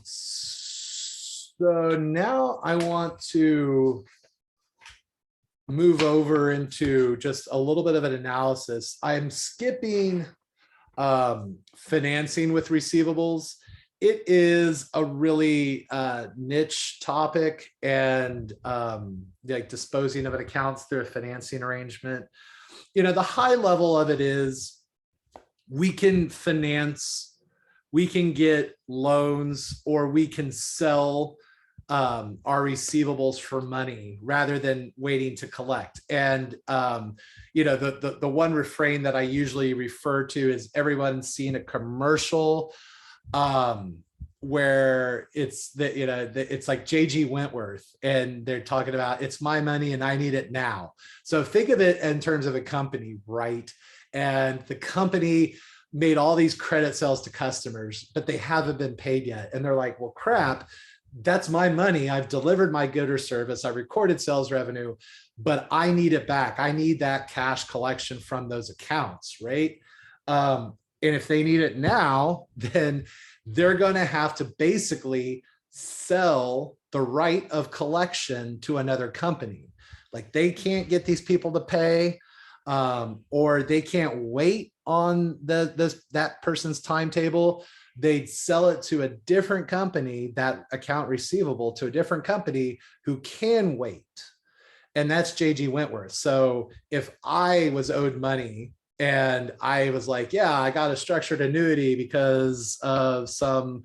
So now I want to move over into just a little bit of an analysis. I'm skipping financing with receivables. It is a really niche topic, and like disposing of an accounts through a financing arrangement. The high level of it is we can finance, we can get loans, or we can sell our receivables for money rather than waiting to collect. And the one refrain that I usually refer to is everyone's seen a commercial where it's it's like JG Wentworth, and they're talking about it's my money and I need it now. So think of it in terms of a company, right? And the company made all these credit sales to customers, but they haven't been paid yet. And they're like, well, crap, that's my money. I've delivered my good or service. I recorded sales revenue, but I need it back. I need that cash collection from those accounts, right? And if they need it now, then they're going to have to basically sell the right of collection to another company. Like they can't get these people to pay, or they can't wait on that person's timetable. They'd sell it to a different company, that account receivable to a different company who can wait. And that's JG Wentworth. So if I was owed money and I was like, yeah, I got a structured annuity because of some,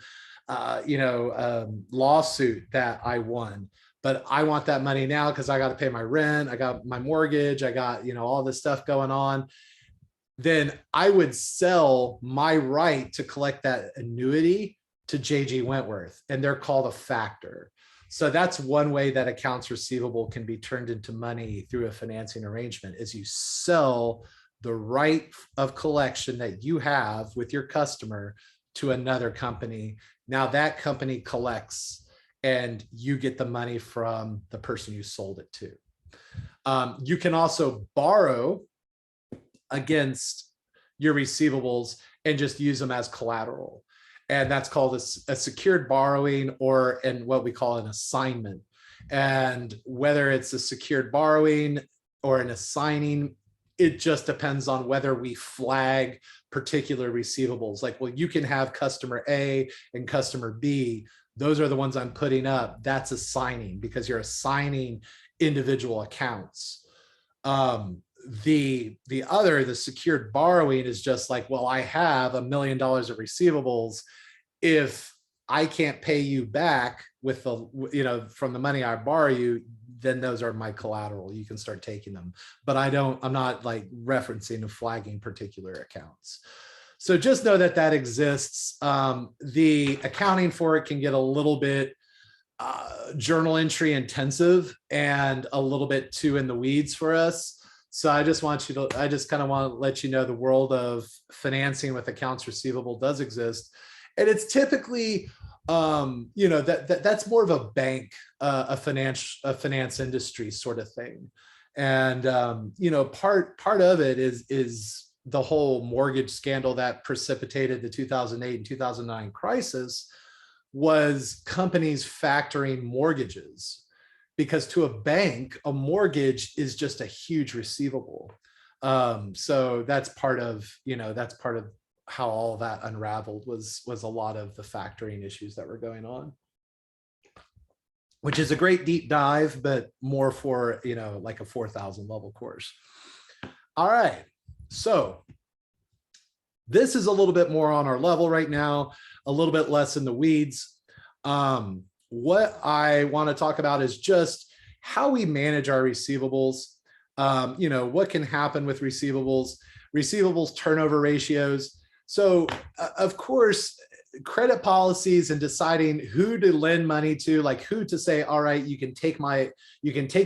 lawsuit that I won, but I want that money now because I got to pay my rent, I got my mortgage, I got, all this stuff going on, then I would sell my right to collect that annuity to JG Wentworth, and they're called a factor. So that's one way that accounts receivable can be turned into money through a financing arrangement, is you sell the right of collection that you have with your customer to another company. Now that company collects and you get the money from the person you sold it to. You can also borrow against your receivables and just use them as collateral. And that's called a secured borrowing, or in what we call an assignment. And whether it's a secured borrowing or an assigning, it just depends on whether we flag particular receivables. Like, well, you can have customer A and customer B. Those are the ones I'm putting up. That's assigning, because you're assigning individual accounts. The secured borrowing is just like, well, I have $1 million of receivables. If I can't pay you back with from the money I borrow you, then those are my collateral. You can start taking them, but I'm not like referencing and flagging particular accounts. So just know that exists. The accounting for it can get a little bit journal entry intensive and a little bit too in the weeds for us. So I just kind of want to let you know the world of financing with accounts receivable does exist. And it's typically, that's more of a bank, a finance industry sort of thing. And, part of it is the whole mortgage scandal that precipitated the 2008 and 2009 crisis, was companies factoring mortgages. Because to a bank, a mortgage is just a huge receivable. So that's part of how all that unraveled, was a lot of the factoring issues that were going on, which is a great deep dive, but more for, like a 4,000 level course. All right. So this is a little bit more on our level right now, a little bit less in the weeds. What I want to talk about is just how we manage our receivables. What can happen with receivables turnover ratios. So of course, credit policies and deciding who to lend money to, like who to say, all right, you can take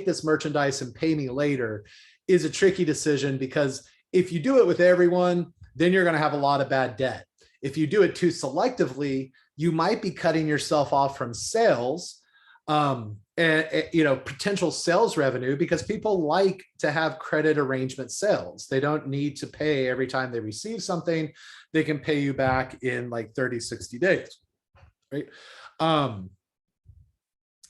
this merchandise and pay me later, is a tricky decision, because if you do it with everyone, then you're going to have a lot of bad debt. If you do it too selectively, you might be cutting yourself off from sales, and potential sales revenue, because people like to have credit arrangement sales. They don't need to pay every time they receive something. They can pay you back in like 30, 60 days. right?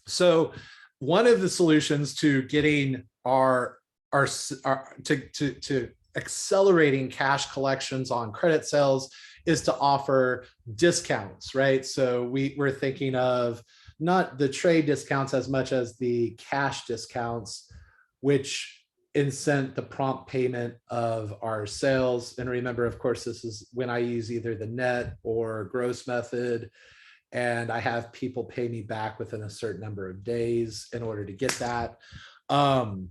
So one of the solutions to getting our to accelerating cash collections on credit sales is to offer discounts, right? So we're thinking of not the trade discounts as much as the cash discounts, which incent the prompt payment of our sales. And remember, of course, this is when I use either the net or gross method, and I have people pay me back within a certain number of days in order to get that. An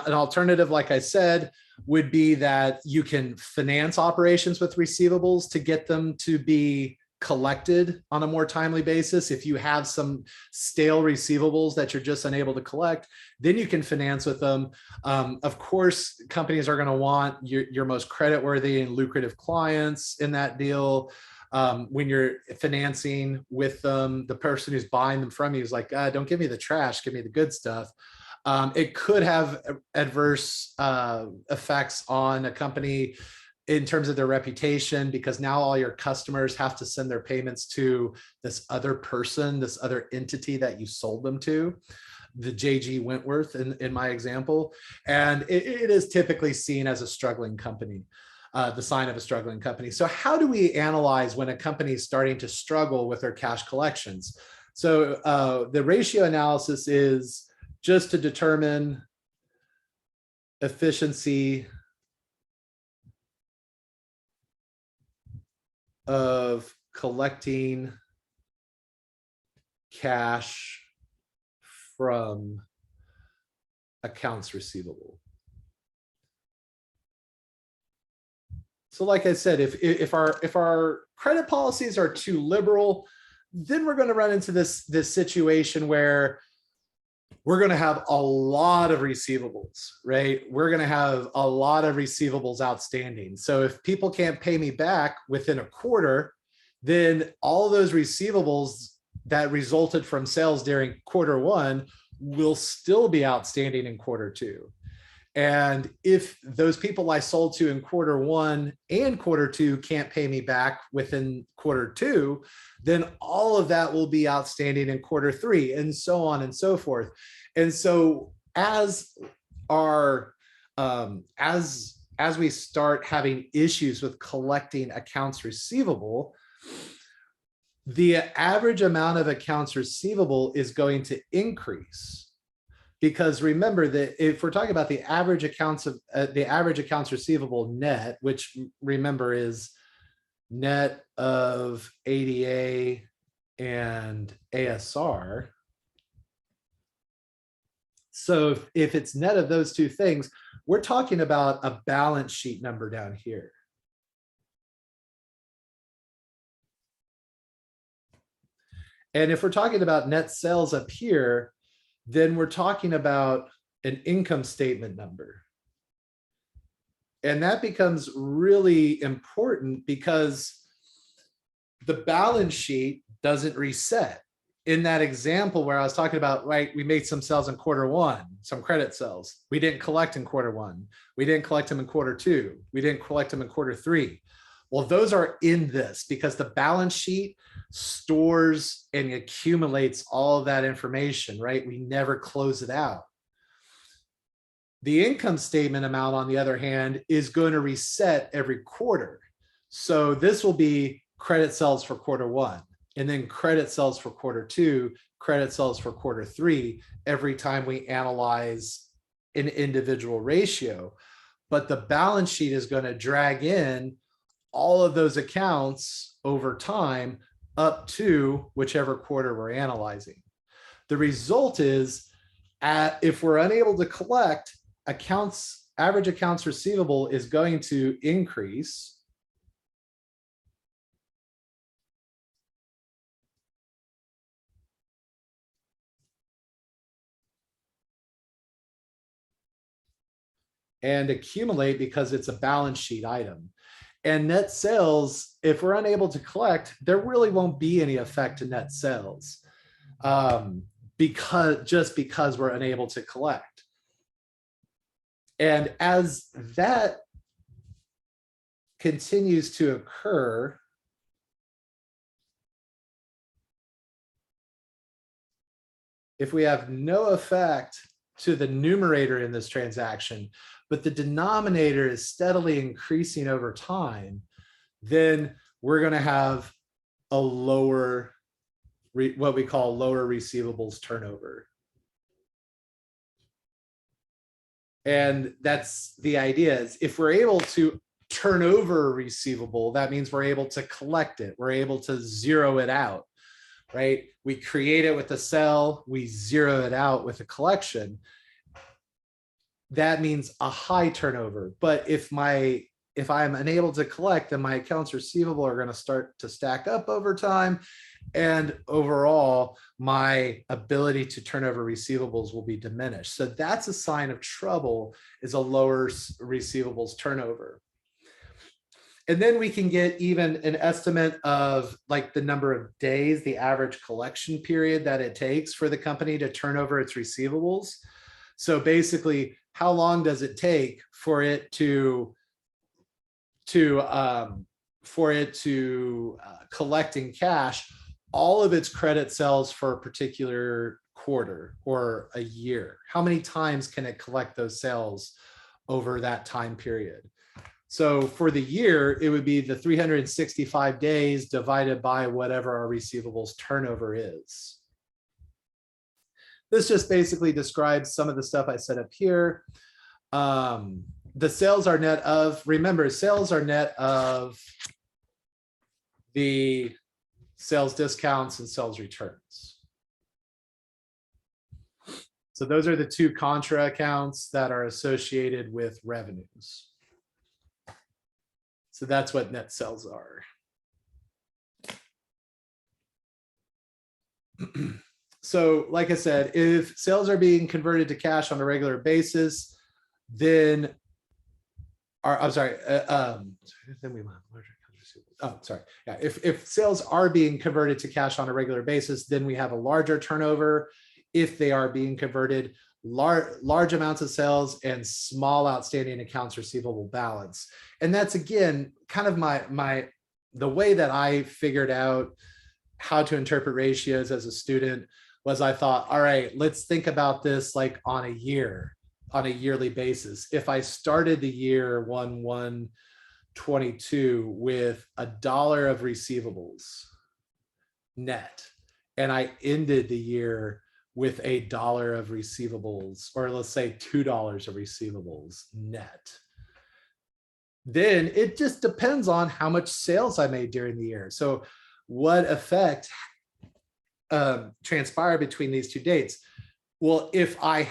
alternative, like I said, would be that you can finance operations with receivables to get them to be collected on a more timely basis. If you have some stale receivables that you're just unable to collect, then you can finance with them. Of course, companies are going to want your most creditworthy and lucrative clients in that deal. When you're financing with them, the person who's buying them from you is like, don't give me the trash, give me the good stuff. It could have adverse effects on a company in terms of their reputation, because now all your customers have to send their payments to this other person, this other entity that you sold them to, the JG Wentworth in my example. And it is typically seen as a struggling company, the sign of a struggling company. So how do we analyze when a company is starting to struggle with their cash collections? So the ratio analysis is just to determine efficiency of collecting cash from accounts receivable. So like I said, if our credit policies are too liberal, then we're going to run into this situation where we're going to have a lot of receivables, right? We're going to have a lot of receivables outstanding. So if people can't pay me back within a quarter, then all those receivables that resulted from sales during quarter one will still be outstanding in quarter two. And if those people I sold to in quarter one and quarter two can't pay me back within quarter two, then all of that will be outstanding in quarter three, and so on and so forth. And so as we start having issues with collecting accounts receivable, the average amount of accounts receivable is going to increase. Because remember that if we're talking about the average accounts receivable net, which remember is net of ADA and ASR. So if it's net of those two things, we're talking about a balance sheet number down here. And if we're talking about net sales up here, then we're talking about an income statement number. And that becomes really important because the balance sheet doesn't reset. In that example where I was talking about, right, we made some sales in quarter one, some credit sales. We didn't collect in quarter one. We didn't collect them in quarter two. We didn't collect them in quarter three. Well, those are in this because the balance sheet stores and accumulates all of that information, right? We never close it out. The income statement amount, on the other hand, is going to reset every quarter. So this will be credit sales for quarter one, and then credit sales for quarter two, credit sales for quarter three, every time we analyze an individual ratio. But the balance sheet is going to drag in all of those accounts over time up to whichever quarter we're analyzing. The result is, if we're unable to collect, average accounts receivable is going to increase. And accumulate because it's a balance sheet item. And net sales, if we're unable to collect, there really won't be any effect to net sales because we're unable to collect. And as that continues to occur, if we have no effect to the numerator in this transaction, but the denominator is steadily increasing over time, then we're going to have a lower, what we call lower receivables turnover. And that's the idea, is if we're able to turn over a receivable, that means we're able to collect it. We're able to zero it out, right? We create it with a sell, we zero it out with a collection. That means a high turnover. But if I'm unable to collect, then my accounts receivable are going to start to stack up over time. And overall, my ability to turn over receivables will be diminished. So that's a sign of trouble, is a lower receivables turnover. And then we can get even an estimate of like the number of days, the average collection period that it takes for the company to turn over its receivables. So basically, how long does it take for it to collect in cash all of its credit sales for a particular quarter or a year? How many times can it collect those sales over that time period? So for the year, it would be the 365 days divided by whatever our receivables turnover is. This just basically describes some of the stuff I set up here. The sales are net of, remember, sales are net of the sales discounts and sales returns. So those are the two contra accounts that are associated with revenues. So that's what net sales are. So like I said, if sales are being converted to cash on a regular basis, then I'm sorry, then we have larger accounts receivable. Oh, sorry. Yeah, if sales are being converted to cash on a regular basis, then we have a larger turnover. If they are being converted, large amounts of sales and small outstanding accounts receivable balance. And that's, again, kind of the way that I figured out how to interpret ratios as a student was, I thought, all right, let's think about this like on a yearly basis. If I started the year 1/1/22 with $1 of receivables net, and I ended the year with $1 of receivables, or let's say $2 of receivables net, then it just depends on how much sales I made during the year. So what effect transpired between these two dates? Well, if I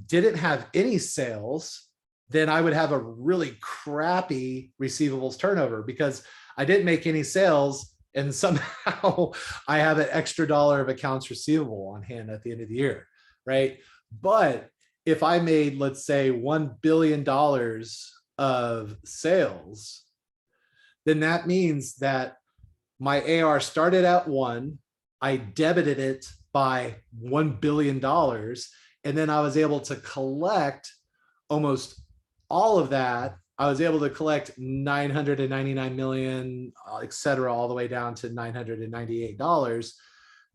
didn't have any sales, then I would have a really crappy receivables turnover, because I didn't make any sales and somehow I have an extra $1 of accounts receivable on hand at the end of the year, right? But if I made, let's say, $1 billion of sales, then that means that my AR started at 1, I debited it by $1 billion, and then I was able to collect almost all of that. I was able to collect 999 million, et cetera, all the way down to $998,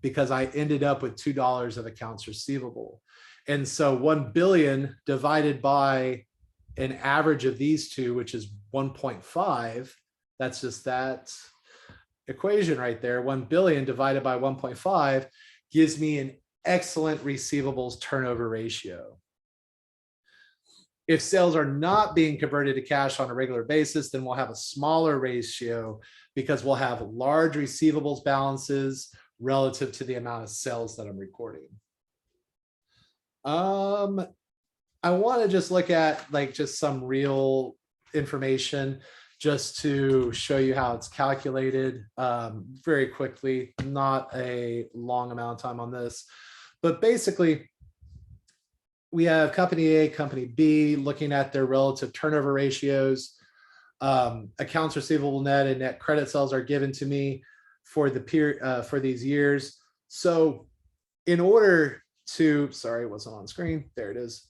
because I ended up with $2 of accounts receivable. And so 1 billion divided by an average of these two, which is 1.5, that's just that equation right there. 1 billion divided by 1.5 gives me an excellent receivables turnover ratio. If sales are not being converted to cash on a regular basis, then we'll have a smaller ratio, because we'll have large receivables balances relative to the amount of sales that I'm recording. I want to just look at like just some real information just to show you how it's calculated very quickly, not a long amount of time on this, but basically we have company A, company B, looking at their relative turnover ratios. Accounts receivable net and net credit sales are given to me for the period for these years. So in order to, sorry, it wasn't on screen. There it is.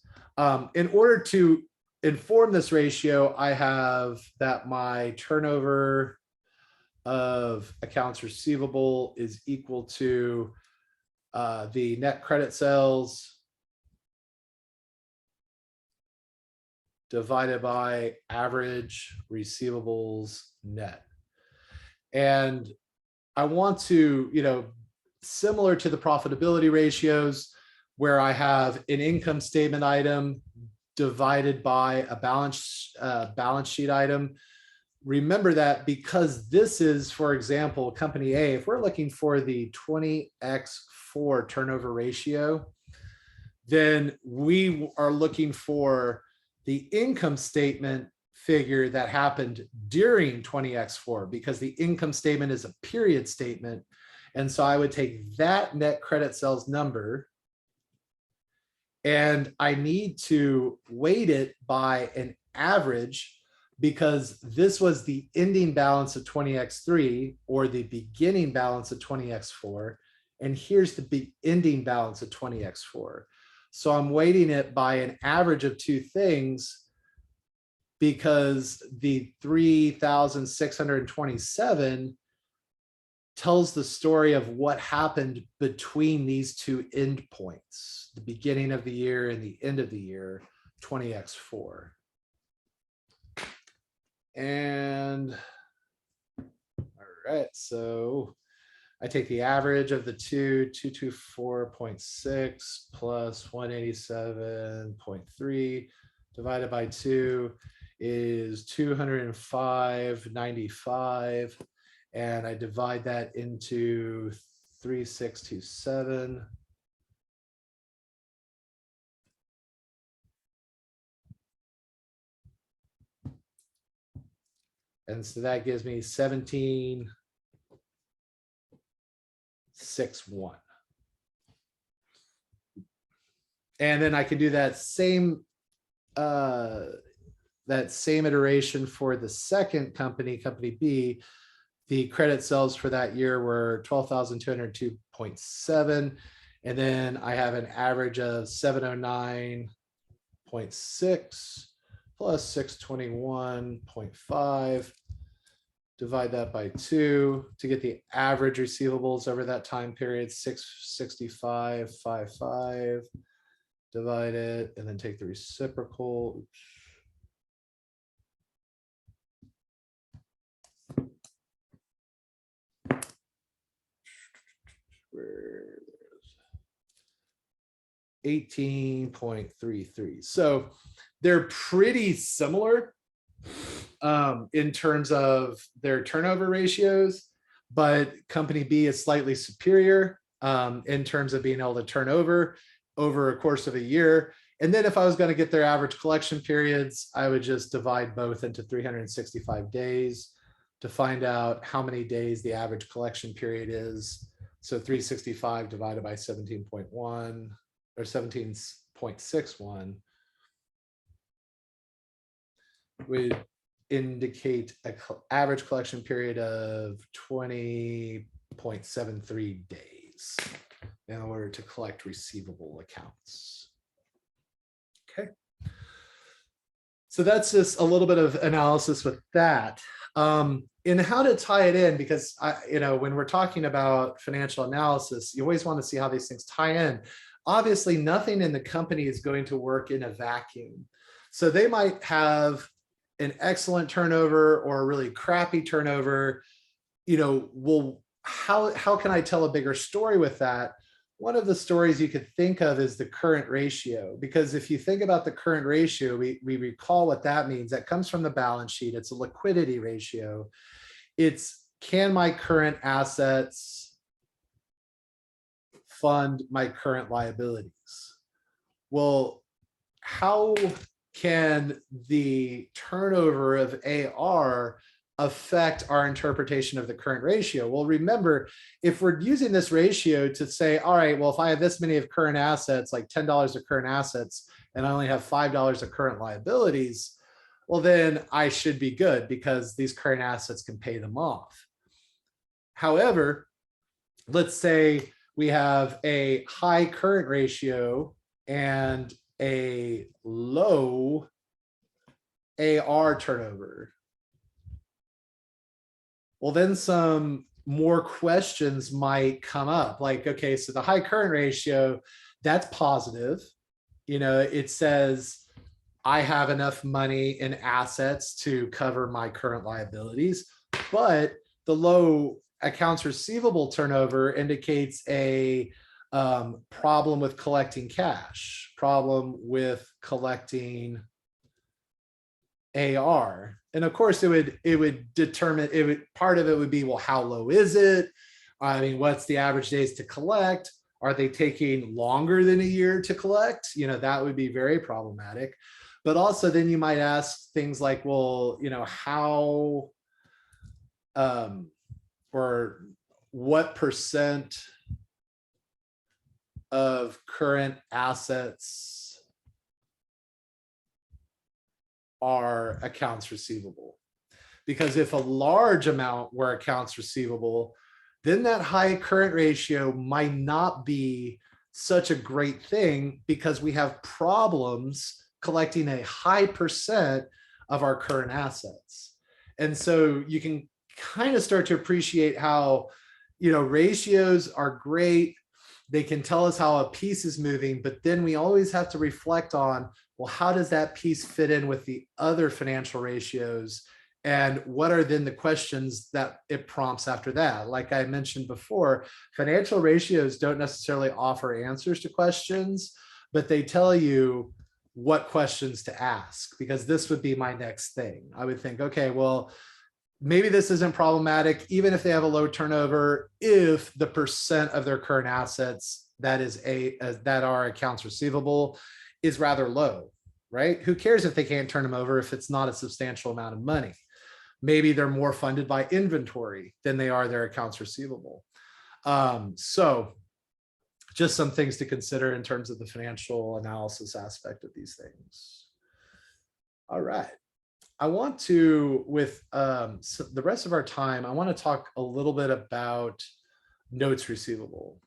In order to inform this ratio, I have that my turnover of accounts receivable is equal to the net credit sales divided by average receivables net. And I want to, similar to the profitability ratios, where I have an income statement item divided by a balance sheet item. Remember that because this is, for example, company A, if we're looking for the 20x4 turnover ratio, then we are looking for the income statement figure that happened during 20x4, because the income statement is a period statement. And so I would take that net credit sales number and I need to weight it by an average, because this was the ending balance of 20x3 or the beginning balance of 20x4. And here's the ending balance of 20x4. So I'm weighting it by an average of two things, because the 3,627 tells the story of what happened between these two endpoints, the beginning of the year and the end of the year, 20x4. And all right, so I take the average of the two, 224.6 plus 187.3 divided by 2 is 205.95. And I divide that into 3627. And so that gives me 1761. And then I can do that same iteration for the second company, company B. The credit sales for that year were 12,202.7. And then I have an average of 709.6 plus 621.5. Divide that by 2 to get the average receivables over that time period, 665.55. Divide it and then take the reciprocal. Where 18.33. So they're pretty similar in terms of their turnover ratios, but company B is slightly superior in terms of being able to turn over a course of a year. And then if I was going to get their average collection periods, I would just divide both into 365 days to find out how many days the average collection period is. So 365 divided by 17.1 or 17.61 would indicate an average collection period of 20.73 days in order to collect receivable accounts. Okay. So that's just a little bit of analysis with that. In how to tie it in, because when we're talking about financial analysis, you always want to see how these things tie in. Obviously, nothing in the company is going to work in a vacuum. So they might have an excellent turnover or a really crappy turnover. Well, how can I tell a bigger story with that? One of the stories you could think of is the current ratio, because if you think about the current ratio, we recall what that means. That comes from the balance sheet. It's a liquidity ratio. It's, can my current assets fund my current liabilities? Well, how can the turnover of AR affect our interpretation of the current ratio? Well, remember, if we're using this ratio to say, all right, well, if I have this many of current assets, like $10 of current assets, and I only have $5 of current liabilities, well, then I should be good because these current assets can pay them off. However, let's say we have a high current ratio and a low AR turnover. Well, then some more questions might come up, like, okay, so the high current ratio, that's positive. You know, it says I have enough money in assets to cover my current liabilities, but the low accounts receivable turnover indicates a problem with collecting cash, problem with collecting AR. And of course, it would determine, part of it would be, well, how low is it? I mean, what's the average days to collect? Are they taking longer than a year to collect? You know, that would be very problematic. But also then you might ask things like, well, you know, how or what percent of current assets are accounts receivable? Because if a large amount were accounts receivable, then that high current ratio might not be such a great thing, because we have problems collecting a high percent of our current assets. And so you can kind of start to appreciate how, you know, ratios are great. They can tell us how a piece is moving, but then we always have to reflect on, well, how does that piece fit in with the other financial ratios? And what are then the questions that it prompts after that? Like I mentioned before, financial ratios don't necessarily offer answers to questions, but they tell you what questions to ask, because this would be my next thing. I would think, okay, well, maybe this isn't problematic, even if they have a low turnover, if the percent of their current assets that are accounts receivable is rather low, right? Who cares if they can't turn them over if it's not a substantial amount of money? Maybe they're more funded by inventory than they are their accounts receivable. So just some things to consider in terms of the financial analysis aspect of these things. All right. I want to, with the rest of our time, I want to talk a little bit about notes receivable.